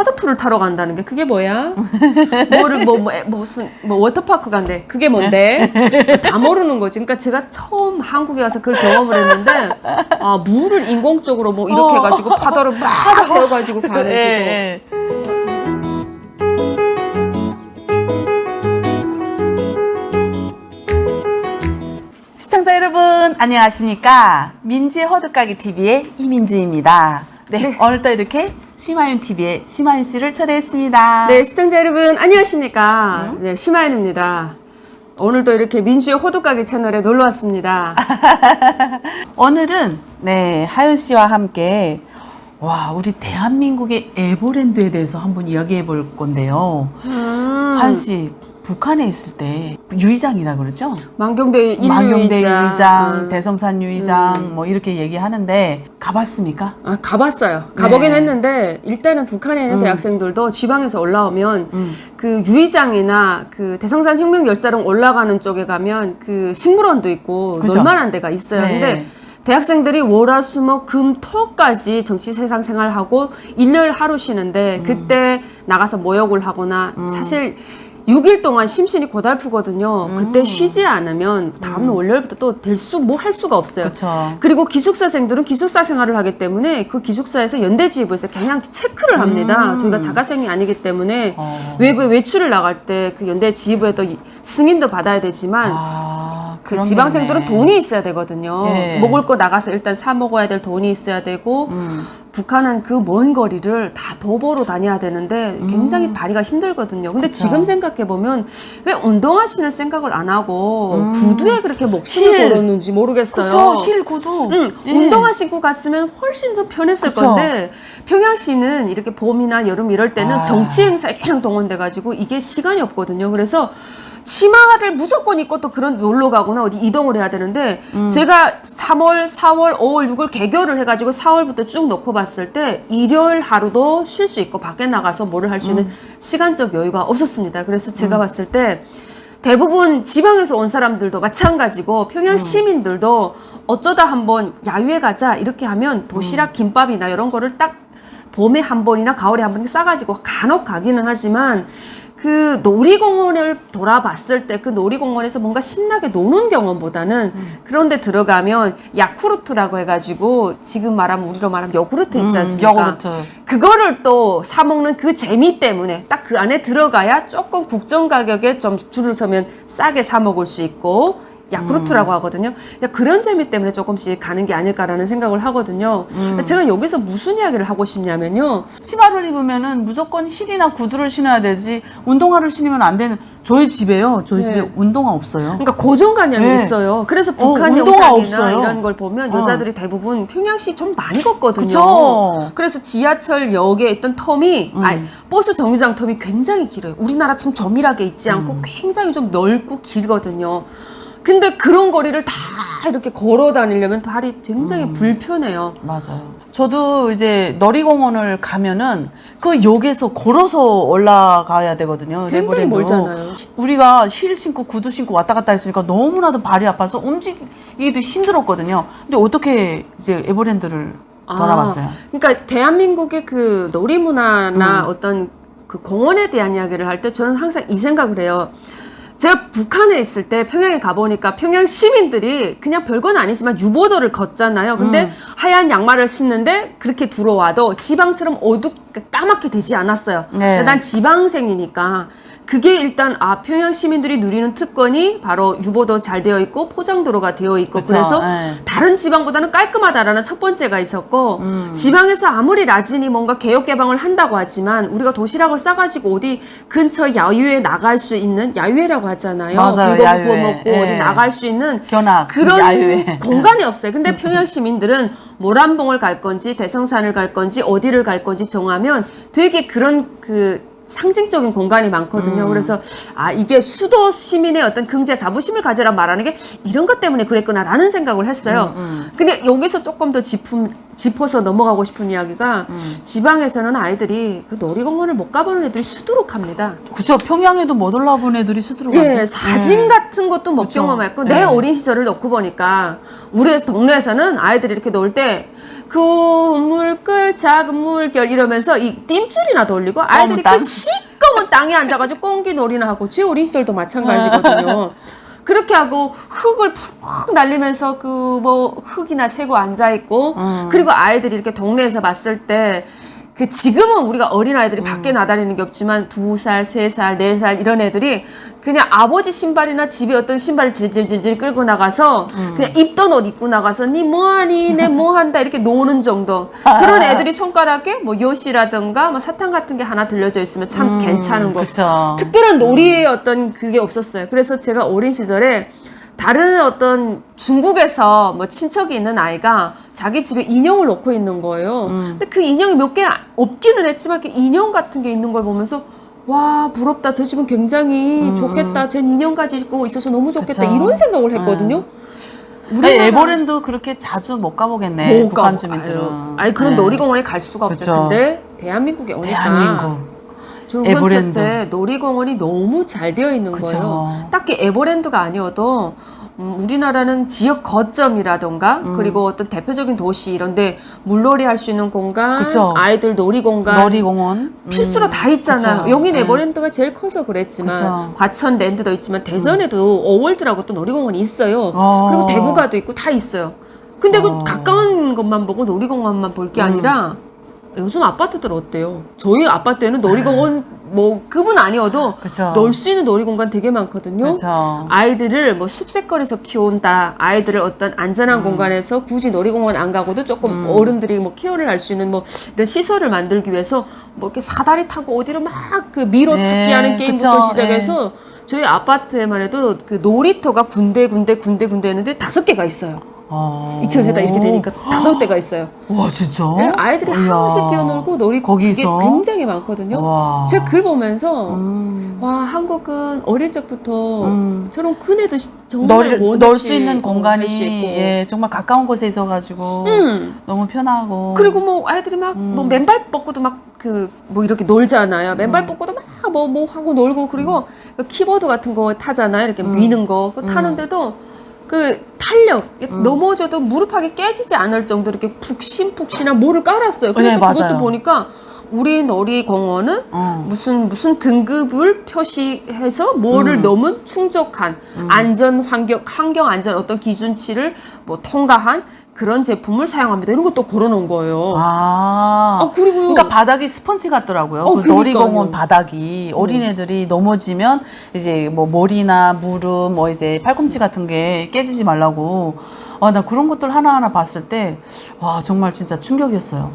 파도풀을 타러 간다는 게 그게 뭐야? 무슨 워터파크 간대. 그게 뭔데? 다 모르는 거지. 그러니까 제가 처음 한국에 와서 그걸 경험을 했는데 물을 인공적으로 뭐 이렇게 해가지고 파도를 막 태워가지고 가는 그거. 시청자 여러분 안녕하십니까. 민지의 허드가게 TV의 이민지입니다. 네, 오늘 또 이렇게 심하윤 TV의 심하윤 씨를 초대했습니다. 네, 시청자 여러분 안녕하십니까. 네, 심하윤입니다. 오늘도 이렇게 민주의 호두가게 채널에 놀러 왔습니다. 오늘은 네 하윤 씨와 함께 우리 대한민국의 에버랜드에 대해서 한번 이야기해 볼 건데요. 하윤 씨 북한에 있을 때 유의장이라 그러죠? 만경대 만경대 유의장, 유의장, 대성산 유의장 뭐 이렇게 얘기하는데 가봤습니까? 가봤어요. 가보긴 했는데 일단은 북한에 있는 대학생들도 지방에서 올라오면 그 유의장이나 그 대성산 혁명 열사령 올라가는 쪽에 가면 그 식물원도 있고 그죠? 놀만한 데가 있어요. 네. 근데 대학생들이 월화수목금토까지 정치 세상 생활하고 일요일 하루 쉬는데 그때 나가서 모욕을 하거나 사실 6일 동안 심신이 고달프거든요. 그때 쉬지 않으면 다음날 월요일부터 또 뭐 할 수가 없어요. 그쵸. 그리고 기숙사생들은 기숙사 생활을 하기 때문에 그 기숙사에서 연대지휘부에서 그냥 체크를 합니다. 저희가 자가생이 아니기 때문에 외부에 외출을 나갈 때 그 연대지휘부에 또 승인도 받아야 되지만 그 그런 지방생들은 거네. 돈이 있어야 되거든요. 예. 먹을 거 나가서 일단 사 먹어야 될 돈이 있어야 되고 북한은 그 먼 거리를 다 도보로 다녀야 되는데 굉장히 다리가 힘들거든요. 근데 그쵸. 지금 생각해 보면 왜 운동화 신을 생각을 안 하고 구두에 그렇게 목숨을 실. 걸었는지 모르겠어요. 그쵸, 실 구두. 예. 운동화 신고 갔으면 훨씬 좀 편했을 그쵸. 건데 평양시는 이렇게 봄이나 여름 이럴 때는 정치 행사에 그냥 동원돼가지고 이게 시간이 없거든요. 그래서 치마를 무조건 입고 또 그런 놀러 가거나 어디 이동을 해야 되는데 제가 3월, 4월, 5월, 6월 개교를 해가지고 4월부터 쭉 놓고 봤을 때 일요일 하루도 쉴 수 있고 밖에 나가서 뭐를 할 수 있는 시간적 여유가 없었습니다. 그래서 제가 봤을 때 대부분 지방에서 온 사람들도 마찬가지고 평양 시민들도 어쩌다 한번 야유회 가자 이렇게 하면 도시락 김밥이나 이런 거를 딱 봄에 한 번이나 가을에 한 번 싸가지고 간혹 가기는 하지만 그 놀이공원을 돌아봤을 때 그 놀이공원에서 뭔가 신나게 노는 경험보다는 그런데 들어가면 야쿠르트라고 해가지고 지금 말하면 우리로 말하면 요구르트 있지 않습니까? 요구르트. 그거를 또 사 먹는 그 재미 때문에 딱 그 안에 들어가야 조금 국정 가격에 좀 줄을 서면 싸게 사 먹을 수 있고 야쿠르트라고 하거든요. 그런 재미 때문에 조금씩 가는 게 아닐까라는 생각을 하거든요. 제가 여기서 무슨 이야기를 하고 싶냐면요. 치마를 입으면은 무조건 힐이나 구두를 신어야 되지 운동화를 신으면 안 되는 저희 집에요. 저희 집에 운동화 없어요. 그러니까 고정관념이 네. 있어요. 그래서 북한 운동화 영상이나 없어요. 이런 걸 보면 여자들이 대부분 평양시 좀 많이 걷거든요. 그쵸. 그래서 지하철역에 있던 텀이 버스 정류장 텀이 굉장히 길어요. 우리나라처럼 조밀하게 있지 않고 굉장히 좀 넓고 길거든요. 근데 그런 거리를 다 이렇게 걸어 다니려면 발이 굉장히 불편해요. 맞아요. 저도 이제 놀이공원을 가면은 그 역에서 걸어서 올라가야 되거든요. 굉장히 에버랜드. 멀잖아요. 우리가 힐 신고 구두 신고 왔다 갔다 했으니까 너무나도 발이 아파서 움직이기도 힘들었거든요. 근데 어떻게 이제 에버랜드를 돌아봤어요? 그러니까 대한민국의 그 놀이문화나 어떤 그 공원에 대한 이야기를 할 때 저는 항상 이 생각을 해요. 제가 북한에 있을 때 평양에 가보니까 평양 시민들이 그냥 별건 아니지만 유보도를 걷잖아요. 근데 하얀 양말을 신는데 그렇게 들어와도 지방처럼 까맣게 되지 않았어요. 네. 난 지방생이니까 그게 일단 평양 시민들이 누리는 특권이 바로 유보도 잘 되어 있고 포장도로가 되어 있고 그쵸. 그래서 네. 다른 지방보다는 깔끔하다라는 첫 번째가 있었고 지방에서 아무리 라진이 뭔가 개혁 개방을 한다고 하지만 우리가 도시락을 싸가지고 어디 근처 야유회 나갈 수 있는 야유회라고 하잖아요. 맞아요, 불고기 야유회. 구워 먹고 예. 어디 나갈 수 있는 견학, 그런 야유회. 공간이 없어요. 근데 평양 시민들은 모란봉을 갈 건지 대성산을 갈 건지 어디를 갈 건지 정하면 되게 그런 그 상징적인 공간이 많거든요. 그래서 이게 수도 시민의 어떤 경제 자부심을 가져라 말하는 게 이런 것 때문에 그랬구나라는 생각을 했어요. 근데 여기서 조금 더 짚어서 넘어가고 싶은 이야기가 지방에서는 아이들이 그 놀이공원을 못 가보는 애들이 수두룩합니다. 그쵸. 평양에도 못 올라본 애들이 수두룩한데. 예, 사진 같은 것도 못 경험했고 내 어린 시절을 놓고 보니까 우리 동네에서는 아이들이 이렇게 놀 때 큰 물결 작은 물결 이러면서 이 띰줄이나 돌리고 아이들이 땅. 그 시꺼먼 땅에 앉아가지고 꽁기 놀이나 하고 제 어린 시절도 마찬가지거든요. 그렇게 하고 흙을 푹 날리면서 그 뭐 흙이나 새고 앉아 있고 그리고 아이들이 이렇게 동네에서 봤을 때 그 지금은 우리가 어린 아이들이 밖에 나다니는 게 없지만 2살, 3살, 4살 이런 애들이 그냥 아버지 신발이나 집에 어떤 신발을 질질질질 끌고 나가서 그냥 입던 옷 입고 나가서 니 뭐하니 내 뭐한다 이렇게 노는 정도 그런 애들이 손가락에 뭐 요시라든가 뭐 사탕 같은 게 하나 들려져 있으면 참 괜찮은 거. 그쵸. 특별한 놀이의 어떤 그게 없었어요. 그래서 제가 어린 시절에 다른 어떤 중국에서 뭐 친척이 있는 아이가 자기 집에 인형을 놓고 있는 거예요. 근데 그 인형이 몇 개 없기는 했지만 이렇게 인형 같은 게 있는 걸 보면서 와 부럽다. 저 집은 굉장히 좋겠다. 쟤 인형 가지고 있어서 너무 좋겠다. 그쵸. 이런 생각을 했거든요. 우리 에버랜드 그렇게 자주 못 가보겠네. 못 북한 가고 주민들은. 아니 그런 네. 놀이공원에 갈 수가 그쵸. 없죠. 근데 대한민국에 오니까 대한민국. 저는 에버랜드. 첫째 놀이공원이 너무 잘 되어 있는 그쵸. 거예요. 딱히 에버랜드가 아니어도 우리나라는 지역 거점이라던가 그리고 어떤 대표적인 도시 이런데 물놀이 할 수 있는 공간, 그쵸. 아이들 놀이 공간, 놀이공원. 필수로 다 있잖아요. 그쵸. 여긴 네. 에버랜드가 제일 커서 그랬지만 그쵸. 과천랜드도 있지만 대전에도 어월드라고 또 놀이공원이 있어요. 그리고 대구가도 있고 다 있어요. 근데 그 가까운 것만 보고 놀이공원만 볼 게 아니라 요즘 아파트들 어때요? 저희 아파트에는 놀이공원 뭐 그분 아니어도 그쵸. 놀 수 있는 놀이공간 되게 많거든요. 그쵸. 아이들을 뭐 숲새거리에서 키운다. 아이들을 어떤 안전한 공간에서 굳이 놀이공원 안 가고도 조금 어른들이 뭐 케어를 할 수 있는 뭐 이런 시설을 만들기 위해서 뭐 이렇게 사다리 타고 어디로 막 그 미로 네, 찾기 하는 게임부터 그쵸. 시작해서 저희 아파트에만 해도 그 놀이터가 군데 있는데 5개가 있어요. 2000세대 이렇게 되니까 5대가 있어요. 와 진짜? 네, 아이들이 한 이야. 번씩 뛰어놀고 놀이 거기서? 그게 굉장히 많거든요. 와. 제가 글 보면서 와 한국은 어릴 적부터 저런 큰 애도 정말 놀 수 있는 할 수 공간이 있고. 예, 정말 가까운 곳에 있어가지고 너무 편하고 그리고 뭐 아이들이 막 뭐 맨발 뻗고도 막 그 뭐 이렇게 놀잖아요. 맨발 뻗고도 막 뭐 하고 놀고 그리고 그 키보드 같은 거 타잖아요. 이렇게 미는 거 그거 타는데도 그 탄력 넘어져도 무릎하게 깨지지 않을 정도로 이렇게 푹신푹신한 뭐를 깔았어요. 그래서 네, 그것도 맞아요. 보니까 우리 놀이공원은 무슨 등급을 표시해서 뭐를 넘은 충족한 안전 환경 안전 어떤 기준치를 뭐 통과한 그런 제품을 사용합니다. 이런 것도 걸어놓은 거예요. 그리고요. 그러니까 바닥이 스펀지 같더라고요. 그 그러니까요. 놀이공원 바닥이 어린애들이 넘어지면 이제 뭐 머리나 무릎, 뭐 이제 팔꿈치 같은 게 깨지지 말라고. 나 그런 것들 하나하나 봤을 때, 와, 정말 진짜 충격이었어요.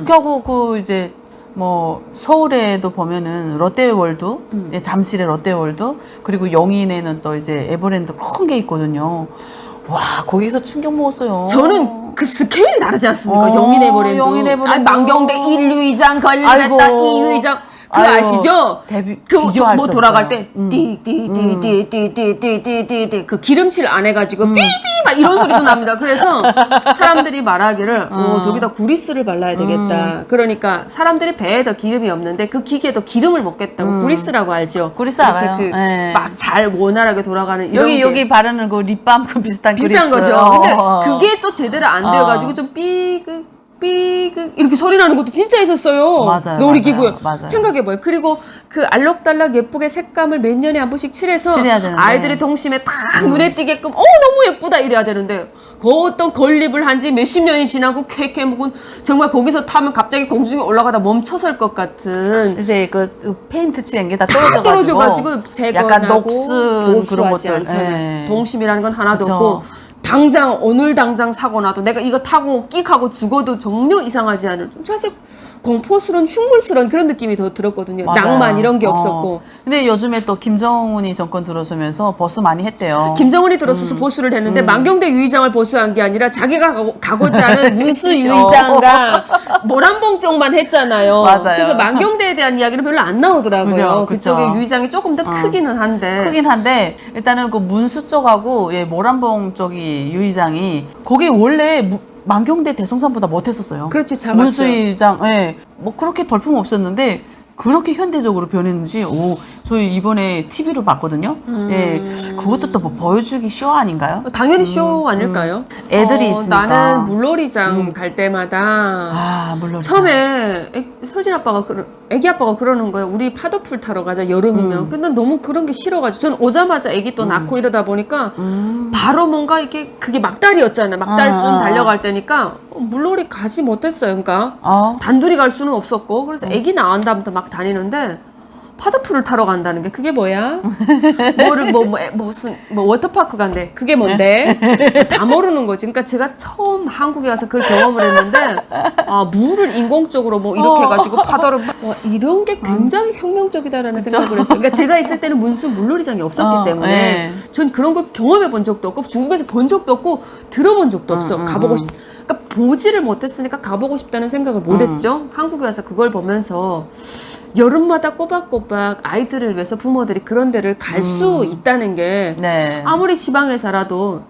그리고 그 이제 뭐 서울에도 보면은 롯데월드, 예, 잠실에 롯데월드, 그리고 영인에는 또 이제 에버랜드 큰 게 있거든요. 와, 거기서 충격 먹었어요. 저는 그 스케일이 다르지 않습니까? 영인 에버랜드. 영인 에버랜드. 아니, 만경대 1위장 걸렸다, 아이고. 2위장. 그거 아유, 아시죠? 비교할 뭐 수 돌아갈 없어요. 때, 띠띠띠띠띠띠띠띠 그 기름칠 안 해가지고 삐삐 막 이런 소리도 납니다. 그래서 사람들이 말하기를, 저기다 구리스를 발라야 되겠다. 그러니까 사람들이 배에 더 기름이 없는데 그 기계도 기름을 먹겠다고 구리스라고 알죠? 구리스 이렇게 알아요. 네. 막 잘 원활하게 돌아가는 이런 게 여기 바르는 그 립밤 그 비슷한 비슷한 그리스. 거죠. 근데 그게 또 제대로 안 되어가지고 좀 삐그 이렇게 소리 나는 것도 진짜 있었어요. 맞아요, 놀이기구에. 맞아요. 생각해봐요. 그리고 그 알록달록 예쁘게 색감을 몇 년에 한 번씩 칠해서 칠해야 되는데. 아이들이 동심에 딱 눈에 띄게끔 너무 예쁘다 이래야 되는데 그 어떤 건립을 한 지 몇십 년이 지나고 쾌쾌 묵은 정말 거기서 타면 갑자기 공중에 올라가다 멈춰설 것 같은 이제 그 페인트 칠한 게 다 다 떨어져가지고 제거하고 약간 녹슨 그런 보수하지 것들. 않잖아요. 예. 동심이라는 건 하나도 그쵸. 없고 당장 오늘 당장 사고 나도 내가 이거 타고 끽하고 죽어도 전혀 이상하지 않은 좀 사실 공포스러운 흉물스러운 그런 느낌이 더 들었거든요. 맞아요. 낭만 이런 게 없었고. 근데 요즘에 또 김정은이 정권 들어서면서 보수 많이 했대요. 김정은이 들어서서 보수를 했는데 만경대 유의장을 보수한 게 아니라 자기가 가고자 하는 문수 유의장과 모란봉 쪽만 했잖아요. 맞아요. 그래서 만경대에 대한 이야기는 별로 안 나오더라고요. 그죠. 그쪽에 유의장이 조금 더 크기는 한데. 크긴 한데 일단은 그 문수 쪽하고 예, 모란봉 쪽이 유의장이 거기 원래 만경대 대송산보다 못했었어요. 그렇지, 작았죠. 문수 유의장, 예, 뭐 그렇게 벌품 없었는데 그렇게 현대적으로 변했는지, 저희 이번에 TV로 봤거든요. 예, 그것도 또 뭐 보여주기 쇼 아닌가요? 당연히 쇼 아닐까요? 애들이 있으니까. 나는 물놀이장 갈 때마다 물론. 처음에 서진 아빠가 애기 아빠가 그러는 거예요. 우리 파도풀 타러 가자, 여름이면. 근데 너무 그런 게 싫어가지고 전 오자마자 애기 또 낳고 이러다 보니까 바로 뭔가 이게 그게 막달이었잖아요. 막달쯤 달려갈 때니까 물놀이 가지 못했어요. 그러니까 단둘이 갈 수는 없었고, 그래서 애기 낳은 다음부터 막 다니는데 파도풀을 타러 간다는 게 그게 뭐야? 무슨 워터파크 간대. 그게 뭔데? 다 모르는 거지. 그러니까 제가 처음 한국에 와서 그걸 경험을 했는데, 물을 인공적으로 뭐 이렇게 해가지고 파도를 이런 게 굉장히 혁명적이다라는 생각을 했어요. 그러니까 제가 있을 때는 문수 물놀이장이 없었기 때문에 전 그런 걸 경험해 본 적도 없고 중국에서 본 적도 없고 들어본 적도 없어. 가보고 싶. 그러니까 보지를 못했으니까 가보고 싶다는 생각을 못했죠. 한국에 와서 그걸 보면서. 여름마다 꼬박꼬박 아이들을 위해서 부모들이 그런 데를 갈 수 있다는 게 아무리 지방에 살아도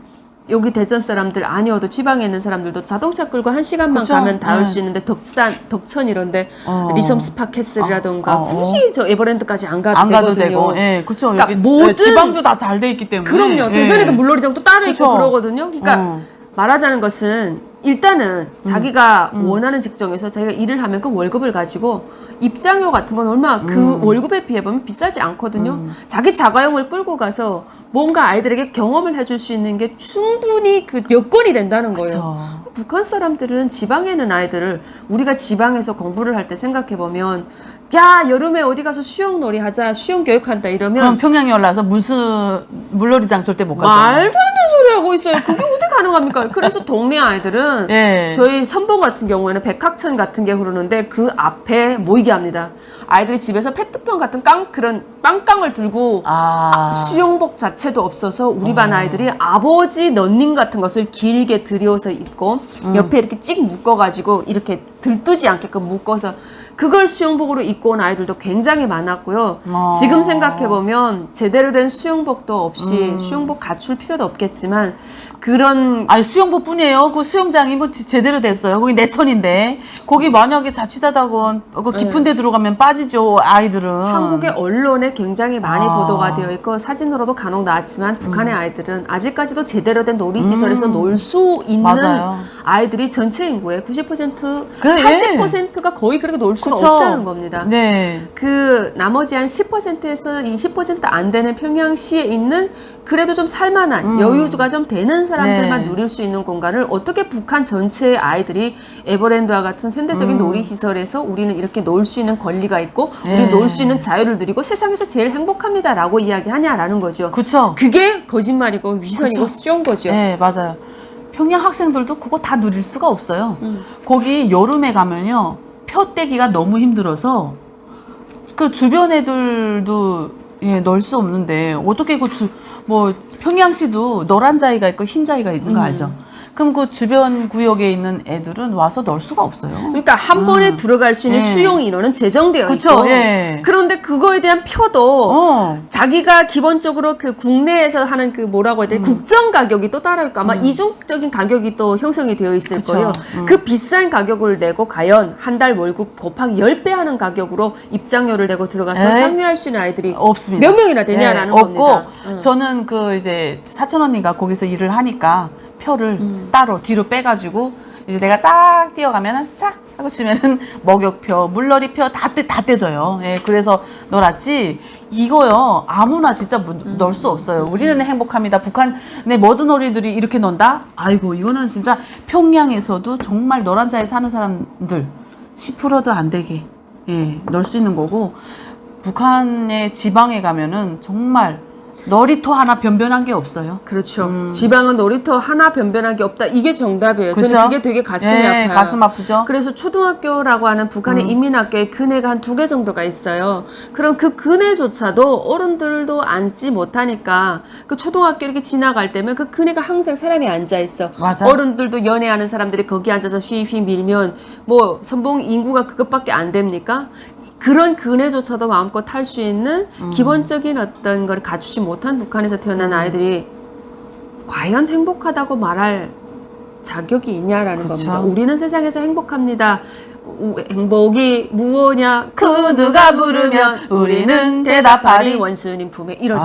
여기 대전 사람들 아니어도 지방에 있는 사람들도 자동차 끌고 1시간만 그쵸? 가면 닿을 수 있는데 덕천 이런데 리섬 스파 캐슬이라던가 굳이 저 에버랜드까지 안 가도 되거든요. 되고. 예, 그렇죠. 그러니까 모든 지방도 다 잘 돼 있기 때문에. 그럼요. 대전에도 물놀이장도 따로 그쵸? 있고 그러거든요. 그러니까 말하자는 것은 일단은 자기가 원하는 직종에서 자기가 일을 하면 그 월급을 가지고 입장료 같은 건 얼마 그 월급에 비해 보면 비싸지 않거든요. 자기 자가용을 끌고 가서 뭔가 아이들에게 경험을 해줄 수 있는 게 충분히 그 여건이 된다는 거예요. 북한 사람들은 지방에 있는 아이들을 우리가 지방에서 공부를 할 때 생각해 보면 야 여름에 어디 가서 수영놀이 하자 수영 교육한다 이러면 그럼 평양에 올라와서 물놀이장 절대 못 가죠. 말도 안 되는 소리 하고 있어요. 그게 어떻게 가능합니까? 그래서 동네 아이들은 저희 선봉 같은 경우에는 백학천 같은 게 흐르는데 그 앞에 모이게 합니다. 아이들이 집에서 페트병 같은 그런 빵깡을 들고 수영복 자체도 없어서 우리 반 아이들이 아버지 런닝 같은 것을 길게 들여서 입고 옆에 이렇게 찍 묶어가지고 이렇게 들뜨지 않게끔 묶어서 그걸 수영복으로 입고 온 아이들도 굉장히 많았고요. 지금 생각해보면 제대로 된 수영복도 없이 수영복 갖출 필요도 없겠지만 그런 수영복뿐이에요. 그 수영장이 뭐 제대로 됐어요. 거기 내천인데 거기 만약에 자칫하다고 그 깊은 데 들어가면 빠지죠. 아이들은. 한국의 언론에 굉장히 많이 보도가 되어 있고 사진으로도 간혹 나왔지만 북한의 아이들은 아직까지도 제대로 된 놀이시설에서 놀 수 있는 아이들이 전체 인구의 90% 80%가 거의 그렇게 놀 수가 없다는 겁니다. 그 나머지 한 10%에서 20% 안 되는 평양시에 있는 그래도 좀 살만한 여유가 좀 되는 사람들만 누릴 수 있는 공간을 어떻게 북한 전체의 아이들이 에버랜드와 같은 현대적인 놀이시설에서 우리는 이렇게 놀 수 있는 권리가 있고 우리는 놀 수 있는 자유를 누리고 세상에서 제일 행복합니다라고 이야기하냐라는 거죠. 그쵸. 그게 거짓말이고 위선이고 쏜 거죠. 네, 맞아요. 평양 학생들도 그거 다 누릴 수가 없어요. 거기 여름에 가면요. 표 떼기가 너무 힘들어서 그 주변 애들도 넣을 수 없는데 어떻게 평양시도 노란 자위가 있고 흰 자위가 있는 거 알죠? 그럼 그 주변 구역에 있는 애들은 와서 넣을 수가 없어요. 그러니까 한 번에 들어갈 수 있는 수용 인원은 제정되어 있고 그런데 그거에 대한 표도 자기가 기본적으로 그 국내에서 하는 그 뭐라고 해야 돼 국정 가격이 또 따로 있고 아마 이중적인 가격이 또 형성이 되어 있을 거예요. 그 비싼 가격을 내고 과연 한 달 월급 곱하기 10배 하는 가격으로 입장료를 내고 들어가서 참여할 수 있는 아이들이 없습니다. 몇 명이나 되냐라는 겁니다. 저는 그 이제 사촌 언니가 거기서 일을 하니까 표를 따로 뒤로 빼가지고 이제 내가 딱 뛰어가면은 짝 하고 치면은 목욕표, 물놀이표 다 떼져요. 그래서 놀았지 이거요 아무나 진짜 넣을 수 없어요. 우리는 행복합니다. 북한의 모든 놀이들이 이렇게 논다? 아이고 이거는 진짜 평양에서도 정말 노란 자에 사는 사람들 10%도 안 되게 넣을 수 있는 거고 북한의 지방에 가면은 정말 놀이터 하나 변변한 게 없어요. 그렇죠. 지방은 놀이터 하나 변변한 게 없다. 이게 정답이에요. 그쵸? 저는 그게 되게 가슴이 아파요. 가슴 아프죠. 그래서 초등학교라고 하는 북한의 인민학교에 근해가 한 2개 정도가 있어요. 그럼 그 근해조차도 어른들도 앉지 못하니까 그 초등학교 이렇게 지나갈 때면 그 근해가 항상 사람이 앉아 있어. 맞아. 어른들도 연애하는 사람들이 거기 앉아서 휘휘 밀면 뭐 선봉 인구가 그것밖에 안 됩니까? 그런 근해조차도 마음껏 탈 수 있는 기본적인 어떤 걸 갖추지 못한 북한에서 태어난 아이들이 과연 행복하다고 말할 자격이 있냐라는 겁니다. 우리는 세상에서 행복합니다. 행복이 무엇냐 그 누가 부르면 우리는 대답하리 원수님 품에 이러죠.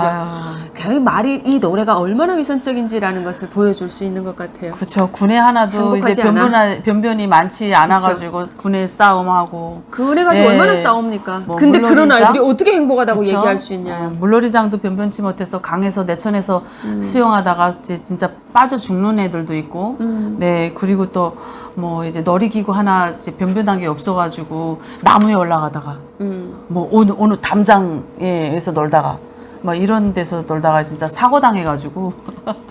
굉장히 말이 이 노래가 얼마나 위선적인지라는 것을 보여줄 수 있는 것 같아요. 그렇죠. 군에 하나도 이제 행복하지 변변이 많지 않아가지고 군에 싸움하고 그래 가지고 예. 얼마나 싸웁니까? 뭐 근데 그런 물놀이장? 아이들이 어떻게 행복하다고 그쵸? 얘기할 수 있냐? 물놀이장도 변변치 못해서 강에서 내천에서 수영하다가 이제 진짜 빠져 죽는 애들도 있고, 네 그리고 또 뭐 이제 놀이기구 하나 이제 변변한 게 없어가지고 나무에 올라가다가 뭐 어느 담장에서 놀다가 뭐 이런 데서 놀다가 진짜 사고 당해가지고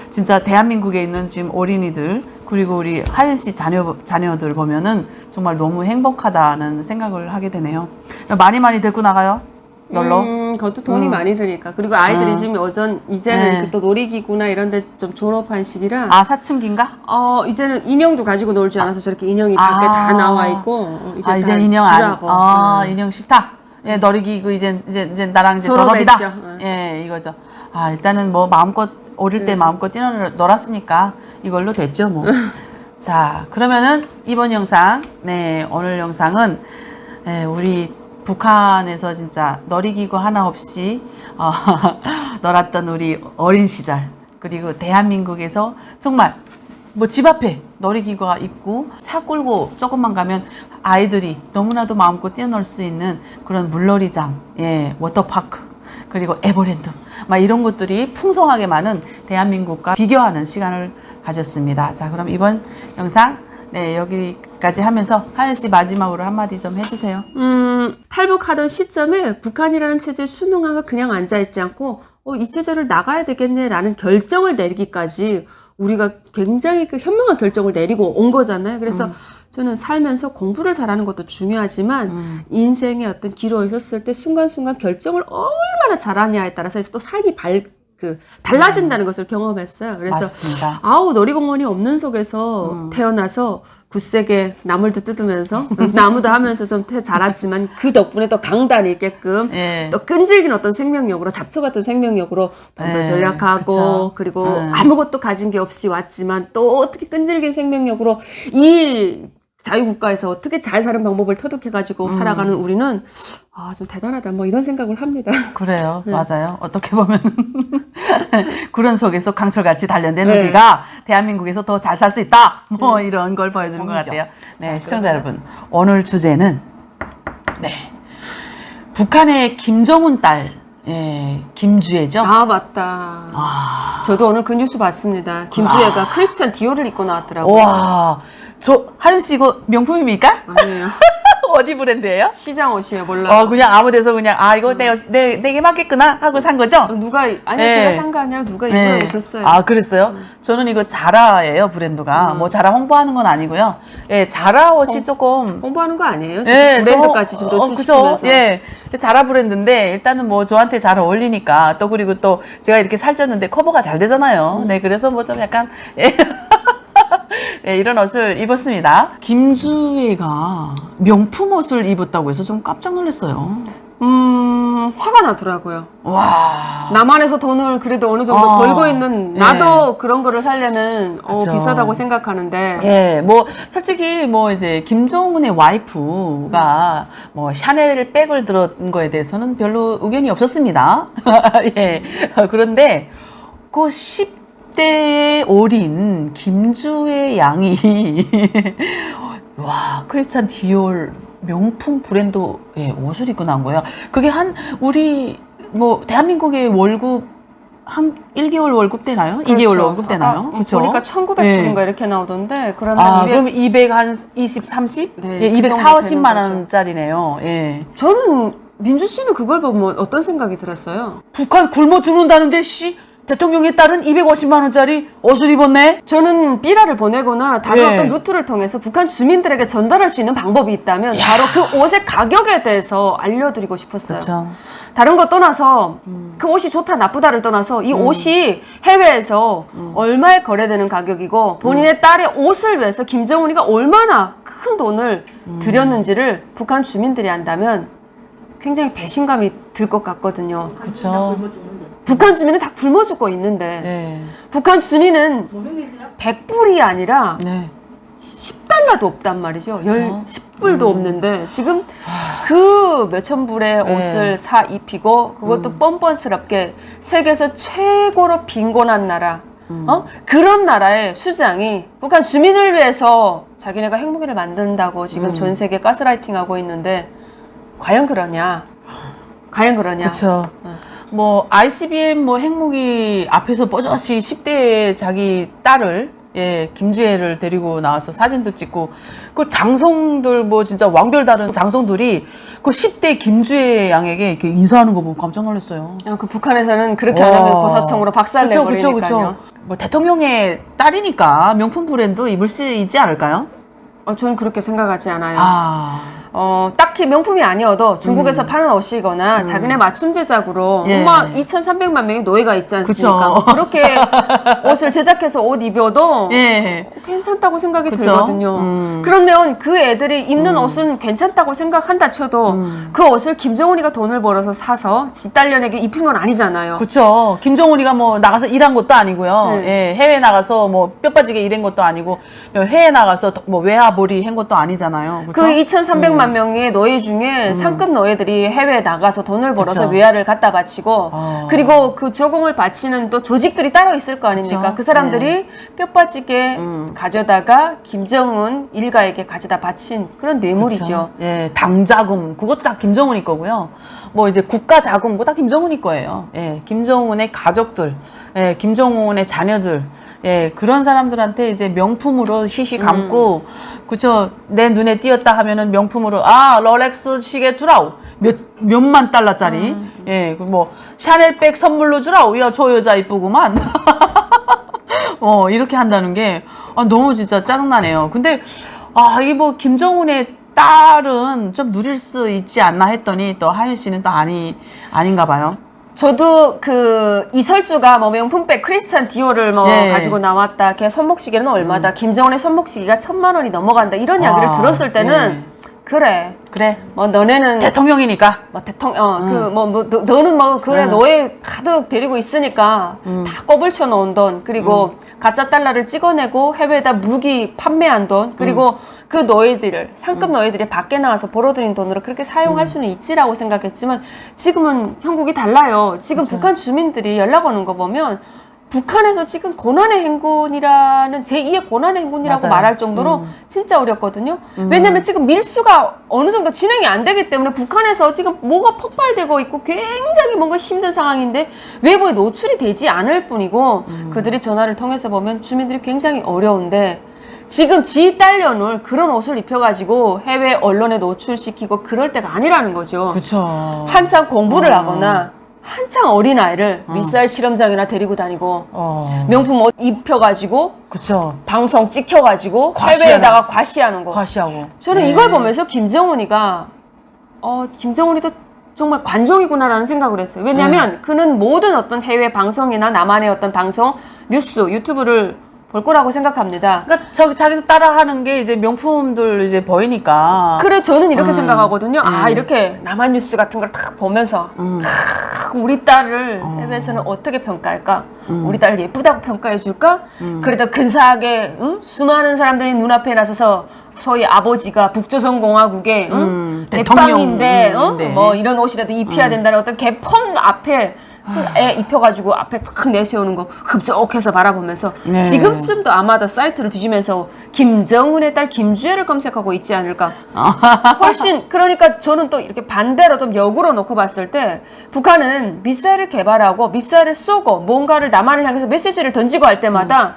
진짜 대한민국에 있는 지금 어린이들 그리고 우리 하연 씨 자녀들 보면은 정말 너무 행복하다는 생각을 하게 되네요. 많이 데리고 나가요. 놀러. 그것도 돈이 많이 드니까. 그리고 아이들이 지금 이제는 네. 그또 놀이기구나 이런 데 좀 졸업한 시기라. 아 사춘기인가? 이제는 인형도 가지고 놀지 않아서 저렇게 인형이 밖에 다 나와 있고. 이제 이제 다 인형 주라고. 인형 싫다. 예, 놀이기구 이제 나랑 이제 졸업했죠. 졸업이다. 예, 이거죠. 일단은 뭐 마음껏 어릴 때 마음껏 뛰어놀았으니까 이걸로 됐죠, 뭐. 자, 그러면은 이번 영상, 오늘 영상은 우리 북한에서 진짜 놀이기구 하나 없이 놀았던 우리 어린 시절 그리고 대한민국에서 정말 뭐 집 앞에 놀이기구가 있고 차 끌고 조금만 가면 아이들이 너무나도 마음껏 뛰어놀 수 있는 그런 물놀이장, 워터파크 그리고 에버랜드 막 이런 것들이 풍성하게 많은 대한민국과 비교하는 시간을 가졌습니다. 자, 그럼 이번 영상 여기까지 하면서 하연 씨 마지막으로 한마디 좀 해주세요. 탈북하던 시점에 북한이라는 체제에 순응하고 그냥 앉아있지 않고 이 체제를 나가야 되겠네라는 결정을 내리기까지 우리가 굉장히 그 현명한 결정을 내리고 온 거잖아요. 그래서 저는 살면서 공부를 잘하는 것도 중요하지만 인생의 어떤 기로에 섰을 때 순간순간 결정을 얼마나 잘하냐에 따라서 또 삶이 달라진다는 것을 경험했어요. 그래서 맞습니다. 놀이공원이 없는 속에서 태어나서 굳세게 나물도 뜯으면서 나무도 하면서 좀 자랐지만 그 덕분에 또 강단이 있게끔 또 끈질긴 어떤 생명력으로 잡초 같은 생명력으로 돈도 절약하고 그쵸. 그리고 아무것도 가진 게 없이 왔지만 또 어떻게 끈질긴 생명력으로 이 자유국가에서 어떻게 잘 사는 방법을 터득해가지고 살아가는 우리는 좀 대단하다 뭐 이런 생각을 합니다. 그래요. 맞아요. 어떻게 보면 구름 속에서 강철같이 단련된 우리가 대한민국에서 더 잘 살 수 있다. 뭐 이런 걸 보여주는 것 같아요. 네, 시청자 여러분. 오늘 주제는 북한의 김정은 딸 김주애죠. 맞다. 저도 오늘 그 뉴스 봤습니다. 김주애가 크리스찬 디올을 입고 나왔더라고요. 와, 하연 씨 이거 명품입니까? 아니에요. 어디 브랜드예요? 시장 옷이에요. 몰라요. 그냥 아무 데서 그냥 이거 내게 맞겠구나 하고 산 거죠? 제가 산 거 아니라 누가 입으라고 오셨어요. 그랬어요? 저는 이거 자라예요, 브랜드가. 뭐 자라 홍보하는 건 아니고요. 자라 옷이 조금 홍보하는 거 아니에요? 브랜드까지 좀 노출시키면서. 그죠? 자라 브랜드인데 일단은 뭐 저한테 잘 어울리니까 또 그리고 또 제가 이렇게 살쪘는데 커버가 잘 되잖아요. 그래서 뭐 좀 약간 이런 옷을 입었습니다. 김주애가 명품 옷을 입었다고 해서 좀 깜짝 놀랐어요. 화가 나더라고요. 와. 남한에서 돈을 그래도 어느 정도 벌고 있는 나도 그런 거를 사려면 그쵸. 비싸다고 생각하는데. 뭐 솔직히 뭐 이제 김정은의 와이프가 뭐 샤넬 백을 들은 거에 대해서는 별로 의견이 없었습니다. 그런데 그 10대 어린 김주애 양이 와, 크리스찬 디올 명품 브랜드의 옷을 입고 나온 거예요. 그게 우리 뭐 대한민국의 월급 한 1개월 월급 되나요? 그렇죠. 2개월 월급 되나요? 그렇죠? 보니까 1900불인가 이렇게 나오던데 그러면 그럼 200 한 20, 30? 네, 240만 원짜리네요. 저는 민주 씨는 그걸 보면 어떤 생각이 들었어요? 북한 굶어 죽는다는데 대통령의 딸은 250만 원짜리 옷을 입었네? 저는 삐라를 보내거나 다른 어떤 루트를 통해서 북한 주민들에게 전달할 수 있는 방법이 있다면 바로 그 옷의 가격에 대해서 알려드리고 싶었어요. 그쵸. 다른 거 떠나서 그 옷이 좋다 나쁘다를 떠나서 이 옷이 해외에서 얼마에 거래되는 가격이고 본인의 딸의 옷을 위해서 김정은이가 얼마나 큰 돈을 들였는지를 북한 주민들이 안다면 굉장히 배신감이 들 것 같거든요. 그쵸. 북한 주민은 다 굶어 죽고 있는데 북한 주민은 100불이 아니라 $10도 없단 말이죠. 그렇죠. 10불도 없는데 지금 그 몇천 불의 네. 옷을 사 입히고 그것도 뻔뻔스럽게 세계에서 최고로 빈곤한 나라 그런 나라의 수장이 북한 주민을 위해서 자기네가 핵무기를 만든다고 지금 전 세계 가스라이팅하고 있는데 과연 그러냐? 과연 그러냐? 그렇죠. 뭐 ICBM 뭐 핵무기 앞에서 뽀젓이 10대의 자기 딸을 김주혜를 데리고 나와서 사진도 찍고 그 장성들 뭐 진짜 왕별 다른 장성들이 그 10대 김주혜 양에게 이렇게 인사하는 거 보고 깜짝 놀랐어요. 그 북한에서는 그렇게 안 하면 고사총으로 박살내버리니까요. 뭐 대통령의 딸이니까 명품 브랜드 입을 수 있지 않을까요? 저는 그렇게 생각하지 않아요. 딱히 명품이 아니어도 중국에서 파는 옷이거나 자기네 맞춤 제작으로 예. 2,300만 명의 노예가 있지 않습니까? 그쵸. 그렇게 옷을 제작해서 옷 입어도 예. 괜찮다고 생각이 그쵸. 들거든요. 그러면 그 애들이 입는 옷은 괜찮다고 생각한다 쳐도 그 옷을 김정은이가 돈을 벌어서 사서 지 딸년에게 입힌 건 아니잖아요. 그렇죠. 김정은이가 뭐 나가서 일한 것도 아니고요. 네. 예, 해외 나가서 뭐 뼈 빠지게 일한 것도 아니고 해외 나가서 뭐 외화벌이 한 것도 아니잖아요. 그 그렇죠? 2,300만 명의 노예 중에 상급 노예들이 해외에 나가서 돈을 벌어서 그쵸. 외화를 갖다 바치고 그리고 그 조공을 바치는 또 조직들이 따로 있을 거 아닙니까? 그쵸. 그 사람들이 뼈 빠지게 가져다가 김정은 일가에게 가져다 바친 그런 뇌물이죠. 그렇죠. 예, 당자금 그것도 다 김정은이 거고요. 뭐 이제 국가 자금 그거 다 김정은이 거예요. 예, 김정은의 가족들, 예, 김정은의 자녀들, 예, 그런 사람들한테 이제 명품으로 쉬쉬 감고, 그쵸, 내 눈에 띄었다 하면은 명품으로, 롤렉스 시계 주라우. 몇만 달러짜리. 예, 뭐, 샤넬백 선물로 주라우. 야, 저 여자 이쁘구만. 이렇게 한다는 게, 너무 진짜 짜증나네요. 근데, 이게 뭐, 김정은의 딸은 좀 누릴 수 있지 않나 했더니, 또 하윤 씨는 또 아닌가 봐요. 저도 그 이설주가 뭐 명품백 크리스찬 디오를 뭐 예. 가지고 나왔다. 걔 손목시계는 얼마다. 김정은의 손목시계가 1,000만 원이 넘어간다. 이런 이야기를 들었을 때는 그래. 뭐 너네는 대통령이니까. 뭐 대통령 너는 뭐 그래 노예 가득 데리고 있으니까 다 꼬불쳐 놓은 돈 그리고 가짜 달러를 찍어내고 해외에다 무기 판매한 돈 그리고 그 노예들을 상급 노예들이 밖에 나와서 벌어들인 돈으로 그렇게 사용할 수는 있지라고 생각했지만 지금은 형국이 달라요. 지금 북한 주민들이 연락 오는 거 보면 북한에서 지금 고난의 행군이라는 제2의 고난의 행군이라고 맞아요. 말할 정도로 진짜 어렵거든요. 왜냐면 지금 밀수가 어느 정도 진행이 안 되기 때문에 북한에서 지금 뭐가 폭발되고 있고 굉장히 뭔가 힘든 상황인데 외부에 노출이 되지 않을 뿐이고 그들이 전화를 통해서 보면 주민들이 굉장히 어려운데 지금 지 딸년을 그런 옷을 입혀가지고 해외 언론에 노출시키고 그럴 때가 아니라는 거죠. 그쵸. 한참 공부를 하거나 한창 어린아이를 미사일 실험장이나 데리고 다니고 명품 옷 입혀가지고 그쵸. 방송 찍혀가지고 과시하는. 해외에다가 과시하는 거. 과시하고. 저는 이걸 보면서 김정은이가 김정은이도 정말 관종이구나라는 생각을 했어요. 왜냐하면 그는 모든 어떤 해외 방송이나 남한의 어떤 방송, 뉴스, 유튜브를 볼 거라고 생각합니다. 그러니까 자기도 따라하는 게 이제 명품들 이제 보이니까. 그래 저는 이렇게 생각하거든요. 이렇게 남한 뉴스 같은 걸 딱 보면서 우리 딸을 해외에서는 어떻게 평가할까? 우리 딸을 예쁘다고 평가해 줄까? 그래도 근사하게 수많은 사람들이 눈앞에 나서서 소위 아버지가 북조선공화국의 대빵인데 네. 뭐 이런 옷이라도 입혀야 된다는 어떤 개펌 앞에 애 입혀가지고 앞에 탁 내세우는 거 흡족해서 바라보면서 네. 지금쯤도 아마도 사이트를 뒤지면서 김정은의 딸 김주혜를 검색하고 있지 않을까. 훨씬 그러니까 저는 또 이렇게 반대로 좀 역으로 놓고 봤을 때 북한은 미사일을 개발하고 미사일을 쏘고 뭔가를 남한을 향해서 메시지를 던지고 할 때마다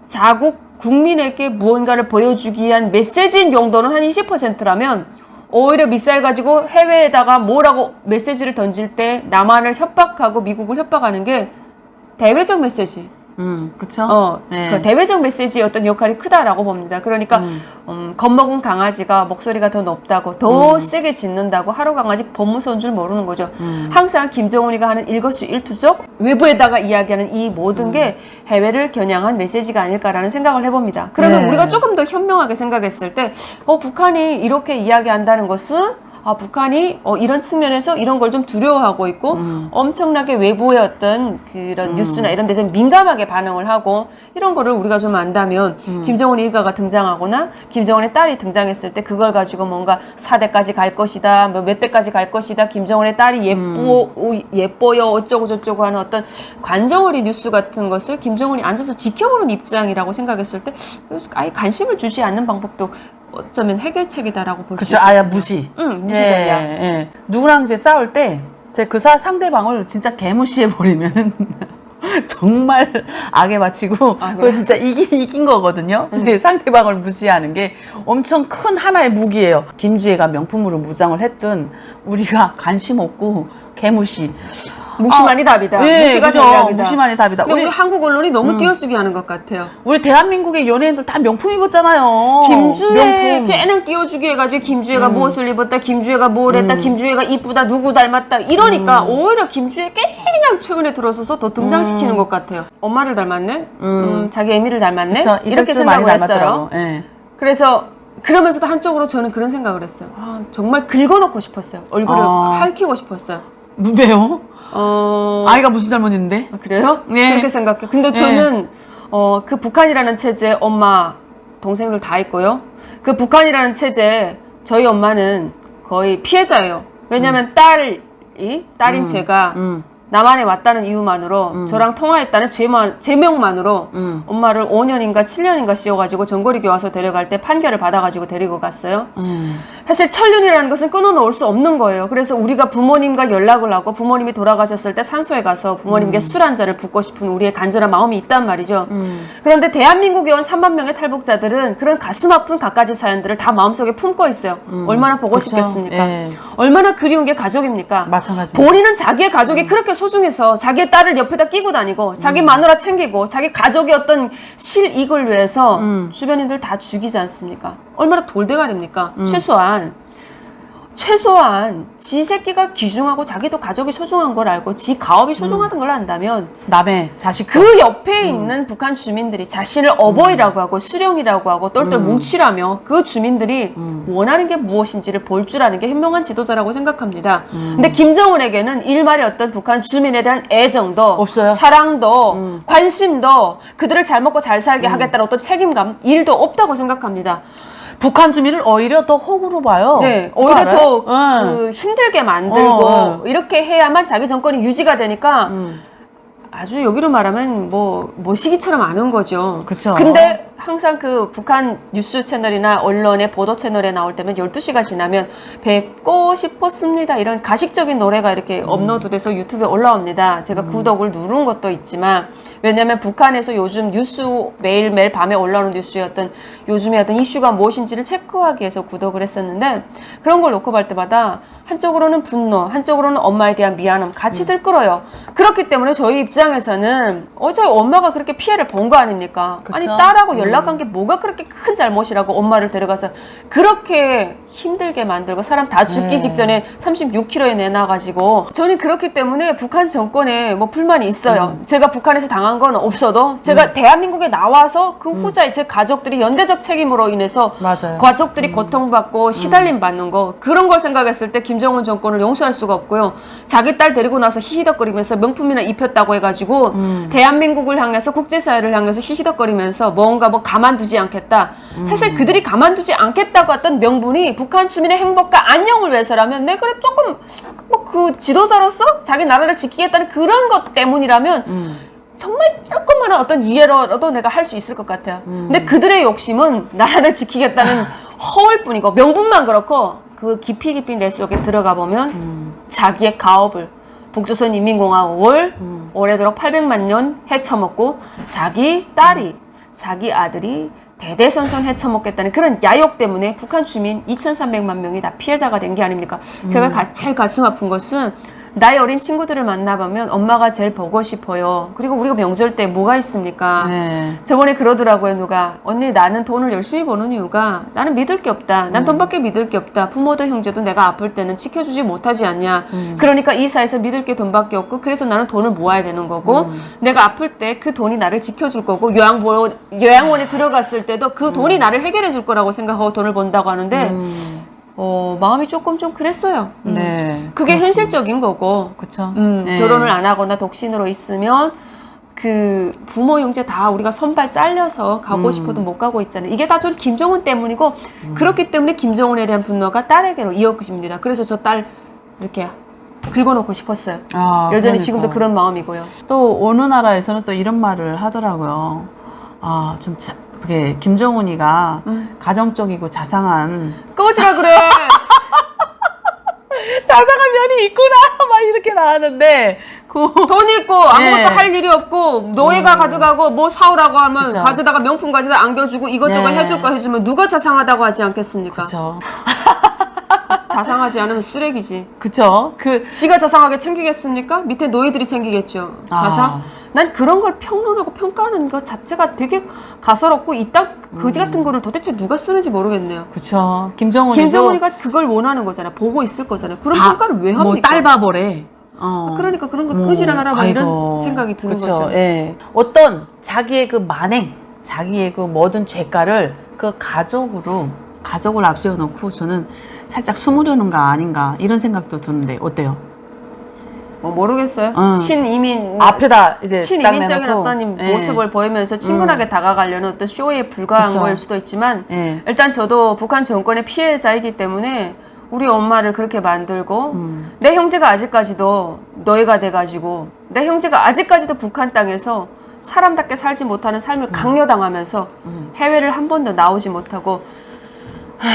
자국 국민에게 무언가를 보여주기 위한 메시지인 용도는 한 20%라면 오히려 미사일 가지고 해외에다가 뭐라고 메시지를 던질 때 남한을 협박하고 미국을 협박하는 게 대외적 메시지. 그쵸. 네. 그 대외적 메시지의 어떤 역할이 크다라고 봅니다. 그러니까 겁먹은 강아지가 목소리가 더 높다고 더 세게 짖는다고 하루 강아지 법무서인 줄 모르는 거죠. 항상 김정은이가 하는 일거수일투족 외부에다가 이야기하는 이 모든 게 해외를 겨냥한 메시지가 아닐까라는 생각을 해봅니다. 그러면 네. 우리가 조금 더 현명하게 생각했을 때 북한이 이렇게 이야기한다는 것은 북한이 이런 측면에서 이런 걸 좀 두려워하고 있고 엄청나게 외부의 어떤 그런 뉴스나 이런 데 좀 민감하게 반응을 하고 이런 거를 우리가 좀 안다면 김정은 일가가 등장하거나 김정은의 딸이 등장했을 때 그걸 가지고 뭔가 4대까지 갈 것이다, 뭐 몇 대까지 갈 것이다, 김정은의 딸이 예뻐요 어쩌고 저쩌고 하는 어떤 관정어리 뉴스 같은 것을 김정은이 앉아서 지켜보는 입장이라고 생각했을 때 아예 관심을 주지 않는 방법도 어쩌면 해결책이다라고 볼 수 그쵸. 있어요. 아예 무시. 무시 전략. 예. 누구랑 이제 싸울 때, 제가 그 상대방을 진짜 개무시해버리면은, 정말 악에 바치고, 그걸 진짜 이긴 거거든요. 근데 상대방을 무시하는 게 엄청 큰 하나의 무기예요. 김주애가 명품으로 무장을 했든, 우리가 관심 없고, 개무시. 무시만이 답이다. 예, 무시가 그죠. 전략이다. 무시만이 답이다. 근데 우리 한국 언론이 너무 띄어쓰기 하는 것 같아요. 우리 대한민국의 연예인들 다 명품 입었잖아요. 김주애 명품. 꽤나 띄워주기 해가지고 김주애가 무엇을 입었다, 김주애가 뭘 했다, 김주애가 이쁘다, 누구 닮았다 이러니까 오히려 김주애 그냥 최근에 들어서서 더 등장시키는 것 같아요. 엄마를 닮았네? 자기 애미를 닮았네? 그쵸. 이렇게 이색주 많이 생각을 했어요. 닮았더라고. 예. 그래서 그러면서도 한쪽으로 저는 그런 생각을 했어요. 정말 긁어놓고 싶었어요. 얼굴을 핥히고 싶었어요. 왜요? 아이가 무슨 잘못인데? 그래요? 네. 그렇게 생각해. 근데 저는 그 북한이라는 체제 엄마 동생들 다 있고요. 그 북한이라는 체제 저희 엄마는 거의 피해자예요. 왜냐하면 딸인 제가 남한에 왔다는 이유만으로 저랑 통화했다는 제명만으로 엄마를 5년인가 7년인가 씌워가지고 전거리 교화소 데려갈 때 판결을 받아가지고 데리고 갔어요. 사실 천륜이라는 것은 끊어놓을 수 없는 거예요. 그래서 우리가 부모님과 연락을 하고 부모님이 돌아가셨을 때 산소에 가서 부모님께 술 한 잔을 붓고 싶은 우리의 간절한 마음이 있단 말이죠. 그런데 대한민국에 온 3만 명의 탈북자들은 그런 가슴 아픈 갖가지 사연들을 다 마음속에 품고 있어요. 얼마나 보고 그렇죠. 싶겠습니까? 예. 얼마나 그리운 게 가족입니까? 마찬가지. 본인은 자기의 가족이 그렇게 소중해서 자기의 딸을 옆에다 끼고 다니고 자기 마누라 챙기고 자기 가족의 어떤 실익을 위해서 주변인들 다 죽이지 않습니까? 얼마나 돌대가리입니까? 최소한 지 새끼가 귀중하고 자기도 가족이 소중한 걸 알고 지 가업이 소중한 걸 안다면 남의 자식 그 옆에 있는 북한 주민들이 자신을 어버이라고 하고 수령이라고 하고 똘똘 뭉치라며 그 주민들이 원하는 게 무엇인지를 볼 줄 아는 게 현명한 지도자라고 생각합니다. 근데 김정은에게는 일말의 어떤 북한 주민에 대한 애정도 없어요. 사랑도 관심도 그들을 잘 먹고 잘 살게 하겠다는 어떤 책임감 일도 없다고 생각합니다. 북한 주민을 오히려 더 호구로 봐요. 네, 오히려 더 힘들게 만들고 이렇게 해야만 자기 정권이 유지가 되니까 아주 여기로 말하면 뭐 모시기처럼 아는 거죠. 그쵸. 근데 항상 그 북한 뉴스 채널이나 언론의 보도 채널에 나올 때면 12시가 지나면 뵙고 싶었습니다. 이런 가식적인 노래가 이렇게 업로드돼서 유튜브에 올라옵니다. 제가 구독을 누른 것도 있지만 왜냐하면 북한에서 요즘 뉴스 매일매일 밤에 올라오는 뉴스의 어떤 요즘의 어떤 이슈가 무엇인지를 체크하기 위해서 구독을 했었는데 그런 걸 놓고 볼 때마다 한쪽으로는 분노, 한쪽으로는 엄마에 대한 미안함 같이 들끓어요. 그렇기 때문에 저희 입장에서는 저희 엄마가 그렇게 피해를 본 거 아닙니까? 그쵸? 아니 딸하고 연락한 게 뭐가 그렇게 큰 잘못이라고 엄마를 데려가서 그렇게 힘들게 만들고 사람 다 죽기 직전에 36kg에 내놔가지고 저는 그렇기 때문에 북한 정권에 뭐 불만이 있어요. 제가 북한에서 당한 건 없어도 제가 대한민국에 나와서 그 후자에 제 가족들이 연대적 책임으로 인해서 맞아요. 가족들이 고통받고 시달림 받는 거 그런 걸 생각했을 때 김정은 정권을 용서할 수가 없고요. 자기 딸 데리고 나서 히히덕거리면서 명품이나 입혔다고 해가지고 대한민국을 향해서 국제사회를 향해서 히히덕거리면서 뭔가 뭐 가만두지 않겠다. 사실 그들이 가만두지 않겠다고 했던 명분이 북한 주민의 행복과 안녕을 위해서라면 내 그래 조금 뭐 그 지도자로서 자기 나라를 지키겠다는 그런 것 때문이라면 정말 조금만한 어떤 이해로라도 내가 할 수 있을 것 같아요. 근데 그들의 욕심은 나라를 지키겠다는 허울뿐이고 명분만 그렇고 그 깊이 내 속에 들어가 보면 자기의 가업을 북조선 인민공화국을 오래도록 800만 년 헤쳐먹고 자기 딸이 자기 아들이 대대손손 헤쳐먹겠다는 그런 야욕 때문에 북한 주민 2,300만 명이 다 피해자가 된 게 아닙니까? 제가 제일 가슴 아픈 것은 나의 어린 친구들을 만나보면 엄마가 제일 보고 싶어요. 그리고 우리가 명절 때 뭐가 있습니까? 네. 저번에 그러더라고요, 누가. 언니, 나는 돈을 열심히 버는 이유가 나는 믿을 게 없다. 난 돈밖에 믿을 게 없다. 부모도 형제도 내가 아플 때는 지켜주지 못하지 않냐. 그러니까 이 사회에서 믿을 게 돈밖에 없고 그래서 나는 돈을 모아야 되는 거고 내가 아플 때 그 돈이 나를 지켜줄 거고 요양원에 들어갔을 때도 그 돈이 나를 해결해 줄 거라고 생각하고 돈을 번다고 하는데 마음이 조금 좀 그랬어요. 네. 그게 현실적인 거고. 그쵸. 결혼을 안 하거나 독신으로 있으면 그 부모 형제 다 우리가 손발 잘려서 가고 싶어도 못 가고 있잖아요. 이게 다 전 김정은 때문이고 그렇기 때문에 김정은에 대한 분노가 딸에게로 이어집니다. 그래서 저 딸 이렇게 긁어놓고 싶었어요. 아, 여전히 그러니까. 지금도 그런 마음이고요. 또 어느 나라에서는 또 이런 말을 하더라고요. 아, 좀 그게 김정은이가 가정적이고 자상한 꺼지라 그래. 자상한 면이 있구나 막 이렇게 나왔는데 돈 있고 아무것도 네. 할 일이 없고 노예가 가져가고 뭐 사오라고 하면 그쵸. 가져다가 명품 가져다 안겨주고 이것저것 네. 해줄 거 해주면 누가 자상하다고 하지 않겠습니까? 그쵸. 자상하지 않으면 쓰레기지. 그쵸. 지가 자상하게 챙기겠습니까? 밑에 노예들이 챙기겠죠. 자상? 난 그런 걸 평론하고 평가하는 것 자체가 되게 가소롭고 이딴 거지 같은 거를 도대체 누가 쓰는지 모르겠네요. 그쵸. 김정은이도 김정은이가 그걸 원하는 거잖아. 보고 있을 거잖아요. 그런 평가를 왜 합니까? 뭐 딸바보래. 그러니까 그런 걸 끄지라 하라 뭐 이런 아이고. 생각이 드는 그쵸. 거죠. 예. 어떤 자기의 그 만행, 자기의 그 모든 죄가를 그 가족을 앞세워 놓고 저는 살짝 숨으려는 거 아닌가 이런 생각도 드는데 어때요? 뭐 모르겠어요. 친이민 앞에다 이제 딱 친이민적인 내놓고. 어떤 예. 모습을 보이면서 친근하게 다가가려는 어떤 쇼에 불과한 그쵸. 거일 수도 있지만 예. 일단 저도 북한 정권의 피해자이기 때문에 우리 엄마를 그렇게 만들고 내 형제가 아직까지도 노예가 돼가지고 내 형제가 아직까지도 북한 땅에서 사람답게 살지 못하는 삶을 강요당하면서 해외를 한 번도 나오지 못하고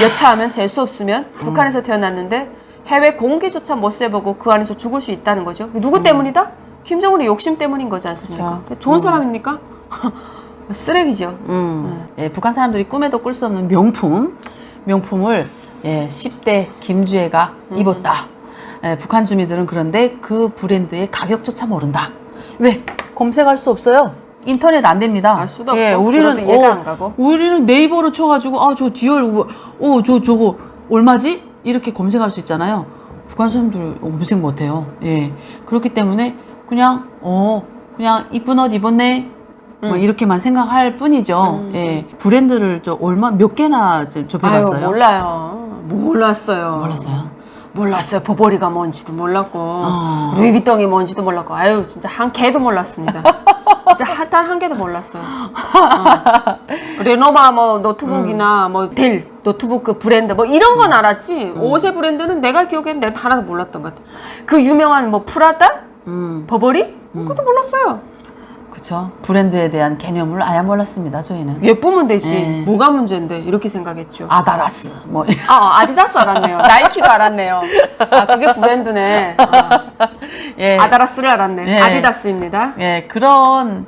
여차하면 재수 없으면 북한에서 태어났는데 해외 공기조차 못 쐬보고 그 안에서 죽을 수 있다는 거죠. 누구 때문이다? 김정은의 욕심 때문인 거지 않습니까? 그쵸. 좋은 사람입니까? 쓰레기죠. 예, 북한 사람들이 꿈에도 꿀 수 없는 명품을 예, 10대 김주애가 입었다. 예, 북한 주민들은 그런데 그 브랜드의 가격조차 모른다. 왜? 검색할 수 없어요. 인터넷 안 됩니다. 알 수도 예, 없고 들어도 이해가 안 가고. 우리는 네이버로 쳐가지고 저 디올 저거 얼마지? 이렇게 검색할 수 있잖아요. 북한 사람들 검색 못해요. 예, 그렇기 때문에 그냥 이쁜 옷 입었네. 뭐 이렇게만 생각할 뿐이죠. 예, 브랜드를 몇 개나 접해봤어요? 아유, 몰라요. 몰랐어요. 몰랐어요. 버버리가 뭔지도 몰랐고 루이비통이 뭔지도 몰랐고 아유 진짜 한 개도 몰랐습니다. 진짜 단 한 개도 몰랐어요. 레노바 뭐 노트북이나 뭐 델 노트북 그 브랜드 뭐 이런 건 알았지 옷의 브랜드는 내가 기억에는 내가 하나도 몰랐던 것 같아. 그 유명한 뭐 프라다, 버버리 그것도 몰랐어요. 그쵸. 브랜드에 대한 개념을 아예 몰랐습니다. 저희는. 예쁘면 되지 네. 뭐가 문제인데 이렇게 생각했죠. 아다라스 뭐. 아디다스 알았네요. 나이키도 알았네요. 그게 브랜드네. 예. 아다라스를 알았네. 예. 아디다스입니다. 예, 그런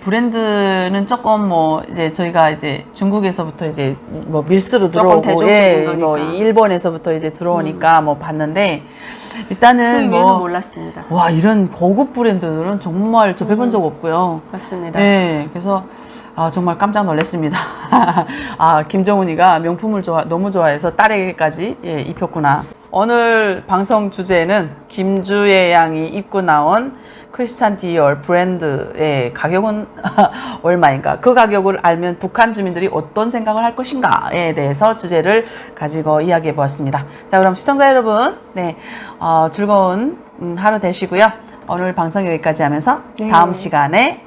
브랜드는 조금 뭐 이제 저희가 이제 중국에서부터 이제 뭐 밀수로 조금 들어오고 대중적인 거니까. 뭐 일본에서부터 이제 들어오니까 뭐 봤는데 그 일단은 이유는 몰랐습니다. 와, 이런 고급 브랜드들은 정말 접해본 적 없고요. 맞습니다. 네, 그래서 정말 깜짝 놀랐습니다. 김정은이가 명품을 너무 좋아해서 딸에게까지 입혔구나. 오늘 방송 주제는 김주애 양이 입고 나온 크리스찬 디올 브랜드의 가격은 얼마인가? 그 가격을 알면 북한 주민들이 어떤 생각을 할 것인가에 대해서 주제를 가지고 이야기해 보았습니다. 자, 그럼 시청자 여러분, 즐거운 하루 되시고요. 오늘 방송 여기까지 하면서 다음 시간에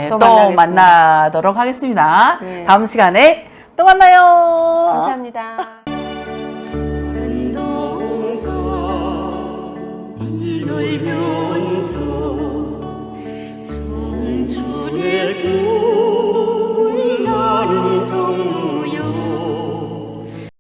또 만나도록 하겠습니다. 네. 다음 시간에 또 만나요. 감사합니다. 이돌며